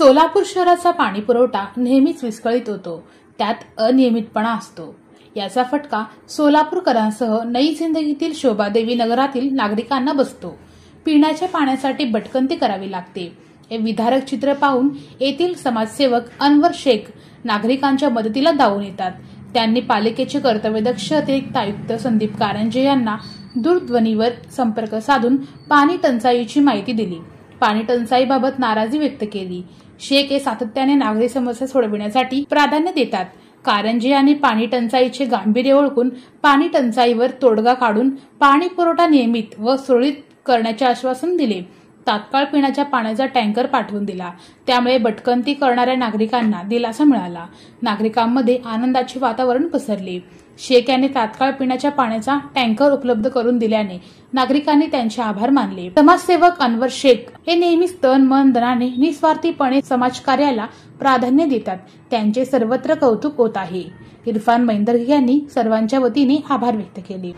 सोलापूर शहराचा पाणी पुरवठा नेहमीच विस्कळीत होतो, त्यात अनियमितपणा असतो। याचा फटका सोलापूरकरांसह नई जिंदगीतील शोभादेवी नगरातील नागरिकांना बसतो। पिण्याच्या पाण्यासाठी भटकंती करावी लागते। हे विदारक चित्र पाहून येथील समाजसेवक अनवर शेख नागरिकांच्या मदतीला धावून येतात। त्यांनी पालिकेचे कर्तव्यदक्ष अतिरिक्त आयुक्त संदीप कारंजे यांना दूरध्वनीवर संपर्क साधून पाणी टंचाईची माहिती दिली। पाणी टंचाईबाबत नाराजी व्यक्त केली। शेख हे सातत्याने नागरी समस्या सोडविण्यासाठी प्राधान्य देतात। कारंजे यांनी पाणी टंचाईचे गांभीर्य ओळखून पाणी टंचाईवर तोडगा काढून पाणी पुरवठा नियमित व सुरळीत करण्याचे आश्वासन दिले। तात्काळ पिण्याच्या पाण्याचा टँकर पाठवून दिला, त्यामुळे भटकंती करणाऱ्या नागरिकांना दिलासा मिळाला। नागरिकांमध्ये आनंदाचे वातावरण पसरले। शेख यांनी तात्काळ पिण्याच्या पाण्याचा टँकर उपलब्ध करून दिल्याने नागरिकांनी त्यांचे आभार मानले। समाजसेवक अनवर शेख हे नेहमीच तन मन धनाने निस्वार्थीपणे समाजकार्याला प्राधान्य देतात। त्यांचे सर्वत्र कौतुक होत आहे। इरफान मैंदर्गी यांनी सर्वांच्या वतीने आभार व्यक्त केले।